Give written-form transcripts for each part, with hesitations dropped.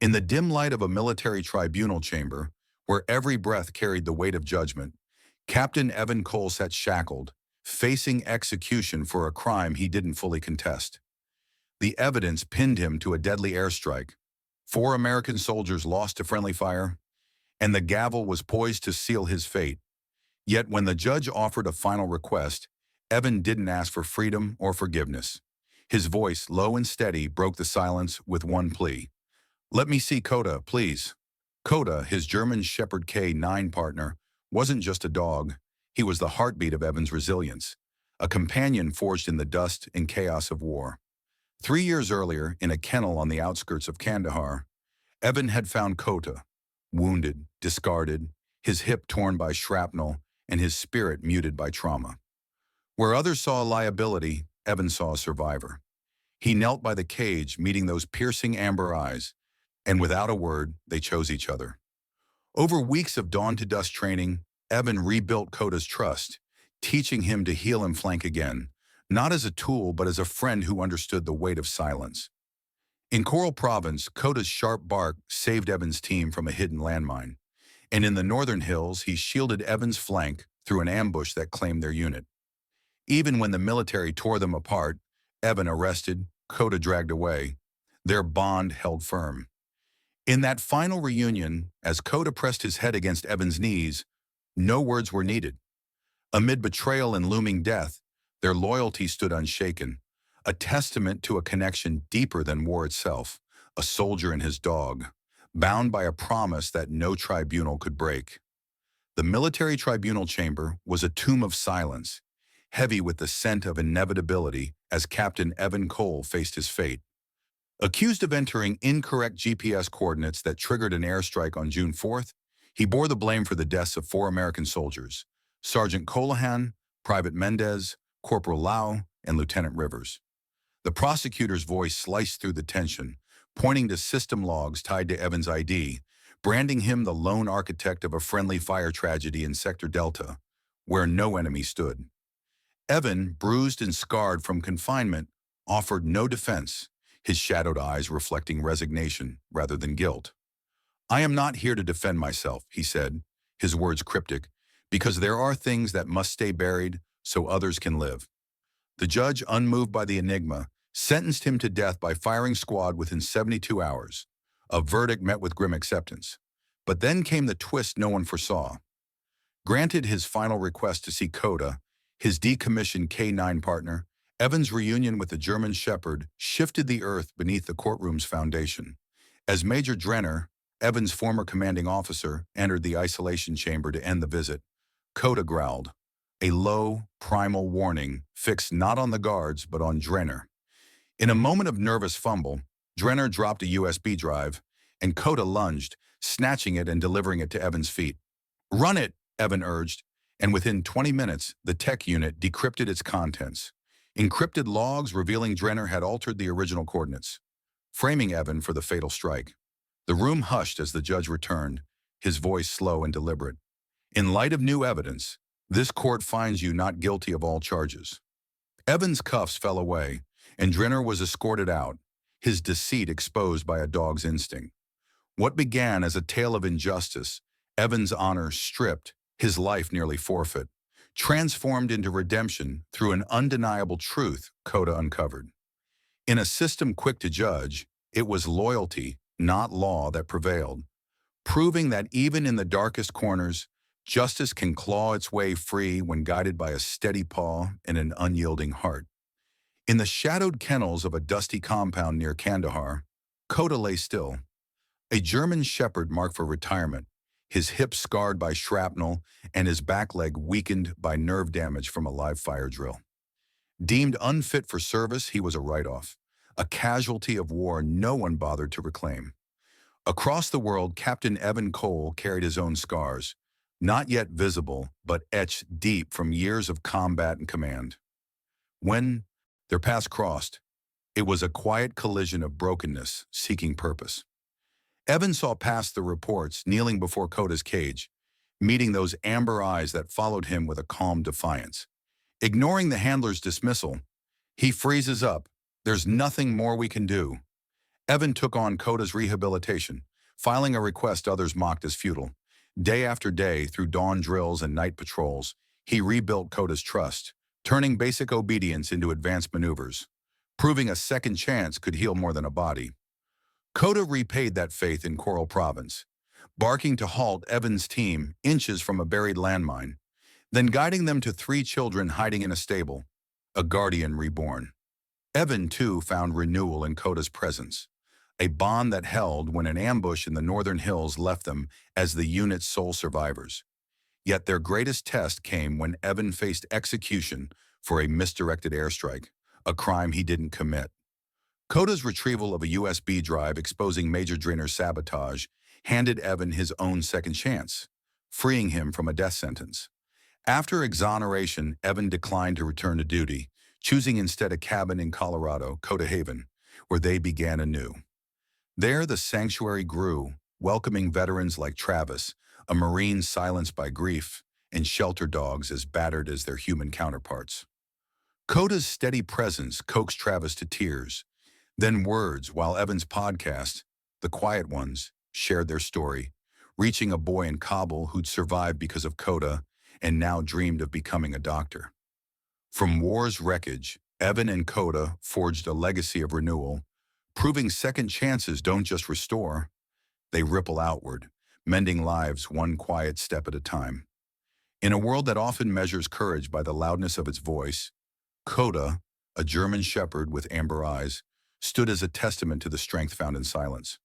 In the dim light of a military tribunal chamber, where every breath carried the weight of judgment, Captain Evan Cole sat shackled, facing execution for a crime he didn't fully contest. The evidence pinned him to a deadly airstrike. 4 American soldiers lost to friendly fire, and the gavel was poised to seal his fate. Yet when the judge offered a final request, Evan didn't ask for freedom or forgiveness. His voice, low and steady, broke the silence with one plea. "Let me see Coda, please." Coda, his German Shepherd K9 partner, wasn't just a dog. He was the heartbeat of Evan's resilience, a companion forged in the dust and chaos of war. 3 years earlier, in a kennel on the outskirts of Kandahar, Evan had found Coda, wounded, discarded, his hip torn by shrapnel, and his spirit muted by trauma. Where others saw a liability, Evan saw a survivor. He knelt by the cage, meeting those piercing amber eyes, and without a word, they chose each other. Over weeks of dawn-to-dusk training, Evan rebuilt Coda's trust, teaching him to heel and flank again, not as a tool but as a friend who understood the weight of silence. In Coral Province, Coda's sharp bark saved Evan's team from a hidden landmine, and in the northern hills, he shielded Evan's flank through an ambush that claimed their unit. Even when the military tore them apart, Evan arrested, Coda dragged away, their bond held firm. In that final reunion, as Coda pressed his head against Evan's knees, no words were needed. Amid betrayal and looming death, their loyalty stood unshaken, a testament to a connection deeper than war itself, a soldier and his dog, bound by a promise that no tribunal could break. The military tribunal chamber was a tomb of silence, heavy with the scent of inevitability as Captain Evan Cole faced his fate. Accused of entering incorrect GPS coordinates that triggered an airstrike on June 4th, he bore the blame for the deaths of 4 American soldiers, Sergeant Colahan, Private Mendez, Corporal Lau, and Lieutenant Rivers. The prosecutor's voice sliced through the tension, pointing to system logs tied to Evan's ID, branding him the lone architect of a friendly fire tragedy in Sector Delta, where no enemy stood. Evan, bruised and scarred from confinement, offered no defense, his shadowed eyes reflecting resignation rather than guilt. "I am not here to defend myself," he said, his words cryptic, "because there are things that must stay buried so others can live." The judge, unmoved by the enigma, sentenced him to death by firing squad within 72 hours, a verdict met with grim acceptance. But then came the twist no one foresaw. Granted his final request to see Coda, his decommissioned K9 partner, Evan's reunion with the German Shepherd shifted the earth beneath the courtroom's foundation. As Major Drenner, Evan's former commanding officer, entered the isolation chamber to end the visit, Coda growled, a low, primal warning fixed not on the guards but on Drenner. In a moment of nervous fumble, Drenner dropped a USB drive, and Coda lunged, snatching it and delivering it to Evan's feet. "Run it," Evan urged, and within 20 minutes, the tech unit decrypted its contents. Encrypted logs revealing Drenner had altered the original coordinates, framing Evan for the fatal strike. The room hushed as the judge returned, his voice slow and deliberate. "In light of new evidence, this court finds you not guilty of all charges." Evan's cuffs fell away, and Drenner was escorted out, his deceit exposed by a dog's instinct. What began as a tale of injustice, Evan's honor stripped, his life nearly forfeit, transformed into redemption through an undeniable truth Coda uncovered. In a system quick to judge, it was loyalty, not law, that prevailed, proving that even in the darkest corners, justice can claw its way free when guided by a steady paw and an unyielding heart. In the shadowed kennels of a dusty compound near Kandahar, Coda lay still, a German shepherd marked for retirement, his hip scarred by shrapnel and his back leg weakened by nerve damage from a live fire drill. Deemed unfit for service, he was a write-off, a casualty of war no one bothered to reclaim. Across the world, Captain Evan Cole carried his own scars, not yet visible, but etched deep from years of combat and command. When their paths crossed, it was a quiet collision of brokenness seeking purpose. Evan saw past the reports, kneeling before Coda's cage, meeting those amber eyes that followed him with a calm defiance. Ignoring the handler's dismissal, he freezes up. "There's nothing more we can do." Evan took on Coda's rehabilitation, filing a request others mocked as futile. Day after day, through dawn drills and night patrols, he rebuilt Coda's trust, turning basic obedience into advanced maneuvers, proving a second chance could heal more than a body. Coda repaid that faith in Coral Province, barking to halt Evan's team inches from a buried landmine, then guiding them to three children hiding in a stable, a guardian reborn. Evan, too, found renewal in Coda's presence, a bond that held when an ambush in the northern hills left them as the unit's sole survivors. Yet their greatest test came when Evan faced execution for a misdirected airstrike, a crime he didn't commit. Coda's retrieval of a USB drive exposing Major Drainer's sabotage handed Evan his own second chance, freeing him from a death sentence. After exoneration, Evan declined to return to duty, choosing instead a cabin in Colorado, Coda Haven, where they began anew. There, the sanctuary grew, welcoming veterans like Travis, a Marine silenced by grief, and shelter dogs as battered as their human counterparts. Coda's steady presence coaxed Travis to tears, then words, while Evan's podcast, The Quiet Ones, shared their story, reaching a boy in Kabul who'd survived because of Coda and now dreamed of becoming a doctor. From war's wreckage, Evan and Coda forged a legacy of renewal, proving second chances don't just restore, they ripple outward, mending lives one quiet step at a time. In a world that often measures courage by the loudness of its voice, Coda, a German shepherd with amber eyes, stood as a testament to the strength found in silence.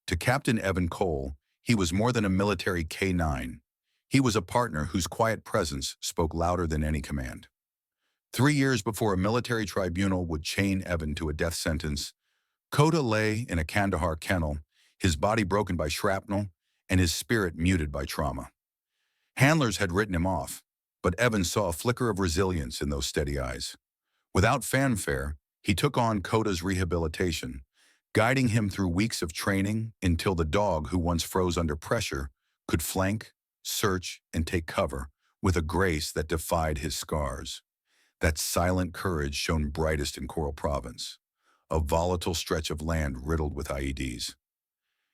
To Captain Evan Cole, he was more than a military K-9. He was a partner whose quiet presence spoke louder than any command. 3 years before a military tribunal would chain Evan to a death sentence, Coda lay in a Kandahar kennel, his body broken by shrapnel and his spirit muted by trauma. Handlers had written him off, but Evan saw a flicker of resilience in those steady eyes. Without fanfare, he took on Coda's rehabilitation, guiding him through weeks of training until the dog who once froze under pressure could flank, search, and take cover with a grace that defied his scars. That silent courage shone brightest in Coral Province, a volatile stretch of land riddled with IEDs.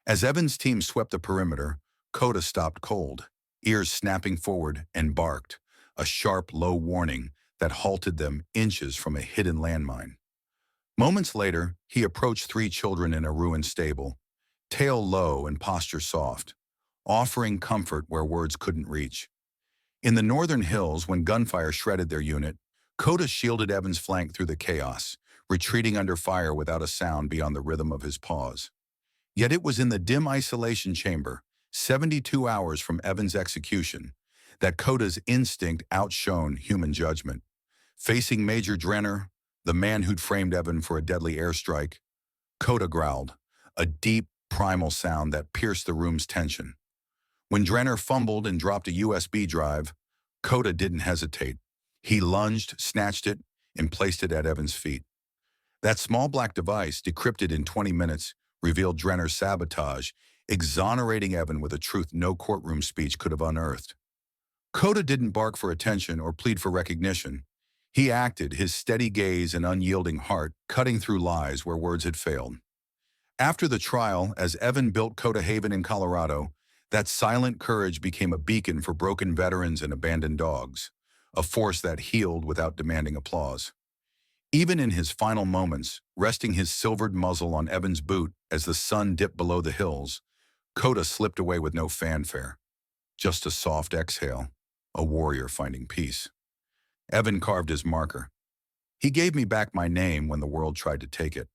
As Evan's team swept the perimeter, Coda stopped cold, ears snapping forward, and barked, a sharp, low warning that halted them inches from a hidden landmine. Moments later, he approached three children in a ruined stable, tail low and posture soft, offering comfort where words couldn't reach. In the northern hills, when gunfire shredded their unit, Coda shielded Evan's flank through the chaos, retreating under fire without a sound beyond the rhythm of his paws. Yet it was in the dim isolation chamber, 72 hours from Evan's execution, that Coda's instinct outshone human judgment. Facing Major Drainer, the man who'd framed Evan for a deadly airstrike, Coda growled, a deep, primal sound that pierced the room's tension. When Drainer fumbled and dropped a USB drive, Coda didn't hesitate. He lunged, snatched it, and placed it at Evan's feet. That small black device, decrypted in 20 minutes, revealed Drainer's sabotage, exonerating Evan with a truth no courtroom speech could have unearthed. Coda didn't bark for attention or plead for recognition. He acted, his steady gaze and unyielding heart cutting through lies where words had failed. After the trial, as Evan built Coda Haven in Colorado, that silent courage became a beacon for broken veterans and abandoned dogs, a force that healed without demanding applause. Even in his final moments, resting his silvered muzzle on Evan's boot as the sun dipped below the hills, Coda slipped away with no fanfare. Just a soft exhale, a warrior finding peace. Evan carved his marker. He gave me back my name when the world tried to take it.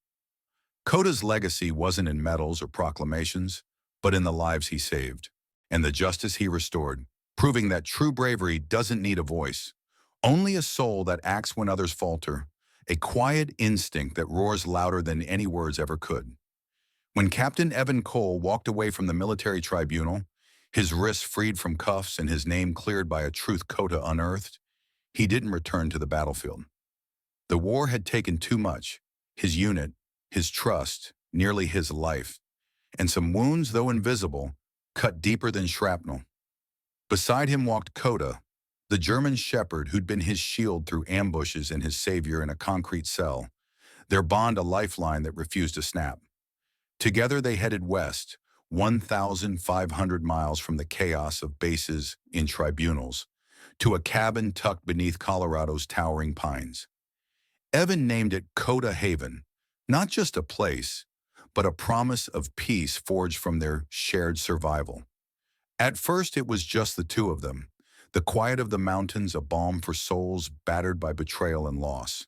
Coda's legacy wasn't in medals or proclamations, but in the lives he saved, and the justice he restored, proving that true bravery doesn't need a voice, only a soul that acts when others falter, a quiet instinct that roars louder than any words ever could. When Captain Evan Cole walked away from the military tribunal, his wrists freed from cuffs and his name cleared by a truth Coda unearthed, he didn't return to the battlefield. The war had taken too much, his unit, his trust, nearly his life, and some wounds, though invisible, cut deeper than shrapnel. Beside him walked Coda, the German shepherd who'd been his shield through ambushes and his savior in a concrete cell, their bond a lifeline that refused to snap. Together they headed west, 1,500 miles from the chaos of bases in tribunals, to a cabin tucked beneath Colorado's towering pines. Evan named it Coda Haven, not just a place, but a promise of peace forged from their shared survival. At first it was just the two of them, the quiet of the mountains a balm for souls battered by betrayal and loss.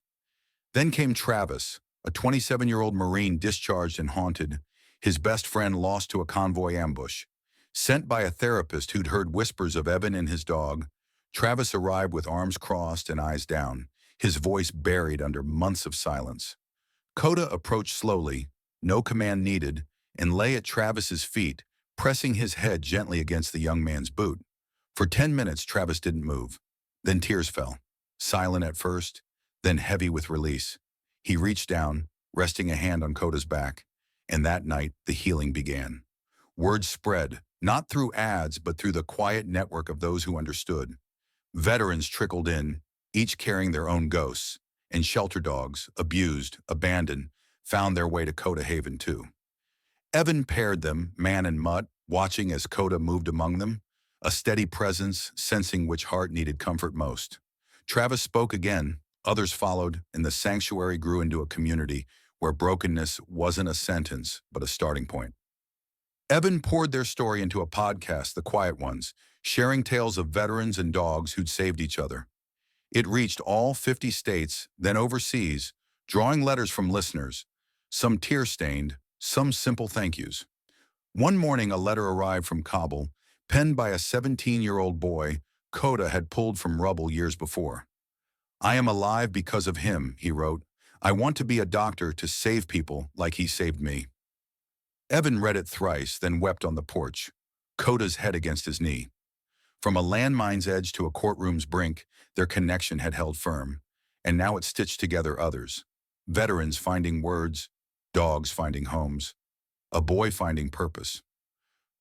Then came Travis, a 27-year-old Marine discharged and haunted, his best friend lost to a convoy ambush. Sent by a therapist who'd heard whispers of Evan and his dog, Travis arrived with arms crossed and eyes down, his voice buried under months of silence. Coda approached slowly, no command needed, and lay at Travis's feet, pressing his head gently against the young man's boot. For 10 minutes, Travis didn't move. Then tears fell, silent at first, then heavy with release. He reached down, resting a hand on Coda's back, and that night the healing began. Word spread, not through ads, but through the quiet network of those who understood. Veterans trickled in, each carrying their own ghosts, and shelter dogs, abused, abandoned, found their way to Coda Haven too. Evan paired them, man and mutt, watching as Coda moved among them, a steady presence, sensing which heart needed comfort most. Travis spoke again, others followed, and the sanctuary grew into a community where brokenness wasn't a sentence, but a starting point. Evan poured their story into a podcast, The Quiet Ones, sharing tales of veterans and dogs who'd saved each other. It reached all 50 states, then overseas, drawing letters from listeners, some tear-stained, some simple thank yous. One morning, a letter arrived from Kabul, penned by a 17-year-old boy Coda had pulled from rubble years before. "I am alive because of him," he wrote. "I want to be a doctor to save people like he saved me." Evan read it thrice, then wept on the porch, Coda's head against his knee. From a landmine's edge to a courtroom's brink, their connection had held firm, and now it stitched together others. Veterans finding words, dogs finding homes, a boy finding purpose.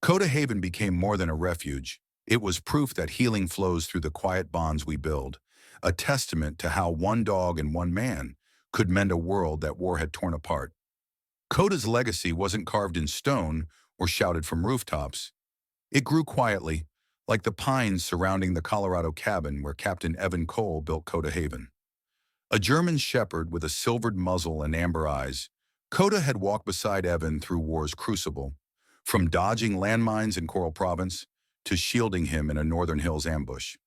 Coda Haven became more than a refuge. It was proof that healing flows through the quiet bonds we build, a testament to how one dog and one man could mend a world that war had torn apart. Coda's legacy wasn't carved in stone or shouted from rooftops. It grew quietly, like the pines surrounding the Colorado cabin where Captain Evan Cole built Coda Haven. A German shepherd with a silvered muzzle and amber eyes, Coda had walked beside Evan through war's crucible, from dodging landmines in Coral Province to shielding him in a Northern Hills ambush.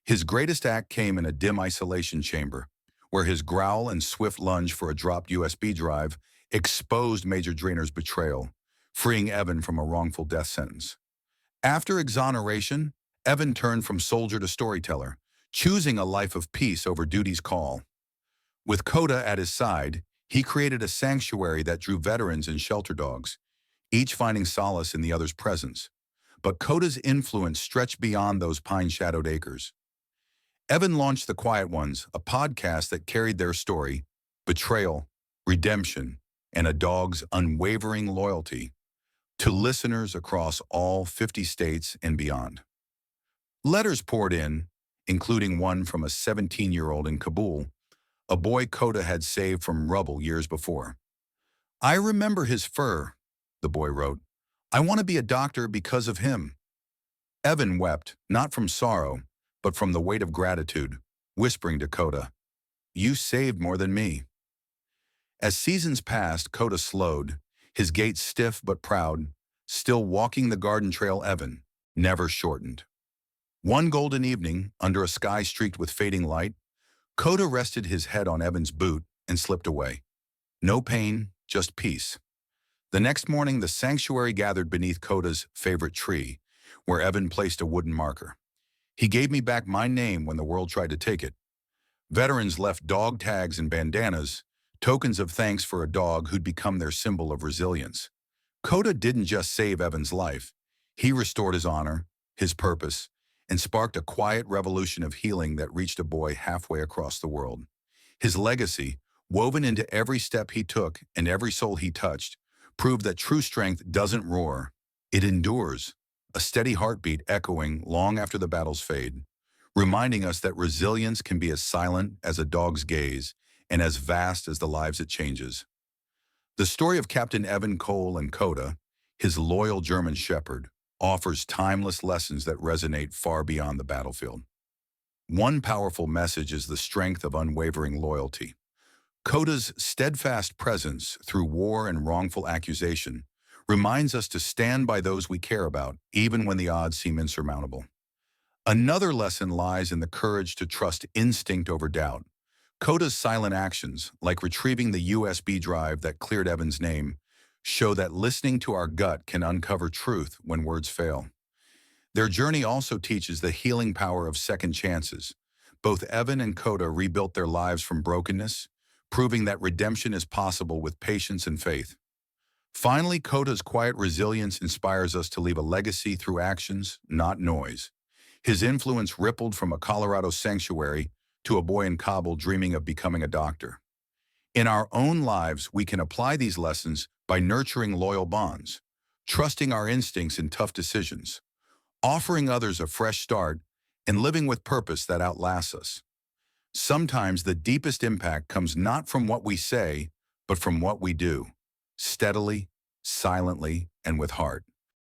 His greatest act came in a dim isolation chamber, where his growl and swift lunge for a dropped USB drive exposed Major Drainer's betrayal, freeing Evan from a wrongful death sentence. After exoneration, Evan turned from soldier to storyteller, choosing a life of peace over duty's call. With Coda at his side, he created a sanctuary that drew veterans and shelter dogs, each finding solace in the other's presence. But Coda's influence stretched beyond those pine-shadowed acres. Evan launched The Quiet Ones, a podcast that carried their story, betrayal, redemption, and a dog's unwavering loyalty, to listeners across all 50 states and beyond. Letters poured in, including one from a 17-year-old in Kabul, a boy Coda had saved from rubble years before. "I remember his fur," the boy wrote. "I want to be a doctor because of him." Evan wept, not from sorrow, but from the weight of gratitude, whispering to Coda, "You saved more than me." As seasons passed, Coda slowed, his gait stiff but proud, still walking the garden trail Evan, never shortened. One golden evening, under a sky streaked with fading light, Coda rested his head on Evan's boot and slipped away. No pain, just peace. The next morning, the sanctuary gathered beneath Coda's favorite tree, where Evan placed a wooden marker. "He gave me back my name when the world tried to take it." Veterans left dog tags and bandanas, tokens of thanks for a dog who'd become their symbol of resilience. Coda didn't just save Evan's life. He restored his honor, his purpose, and sparked a quiet revolution of healing that reached a boy halfway across the world. His legacy, woven into every step he took and every soul he touched, proved that true strength doesn't roar. It endures, a steady heartbeat echoing long after the battles fade, reminding us that resilience can be as silent as a dog's gaze and as vast as the lives it changes. The story of Captain Evan Cole and Coda, his loyal German shepherd, offers timeless lessons that resonate far beyond the battlefield. One powerful message is the strength of unwavering loyalty. Coda's steadfast presence through war and wrongful accusation reminds us to stand by those we care about, even when the odds seem insurmountable. Another lesson lies in the courage to trust instinct over doubt. Coda's silent actions, like retrieving the USB drive that cleared Evan's name, show that listening to our gut can uncover truth when words fail. Their journey also teaches the healing power of second chances. Both Evan and Coda rebuilt their lives from brokenness, proving that redemption is possible with patience and faith. Finally, Coda's quiet resilience inspires us to leave a legacy through actions, not noise. His influence rippled from a Colorado sanctuary to a boy in Kabul dreaming of becoming a doctor. In our own lives, we can apply these lessons by nurturing loyal bonds, trusting our instincts in tough decisions, offering others a fresh start, and living with purpose that outlasts us. Sometimes the deepest impact comes not from what we say, but from what we do, steadily, silently, and with heart.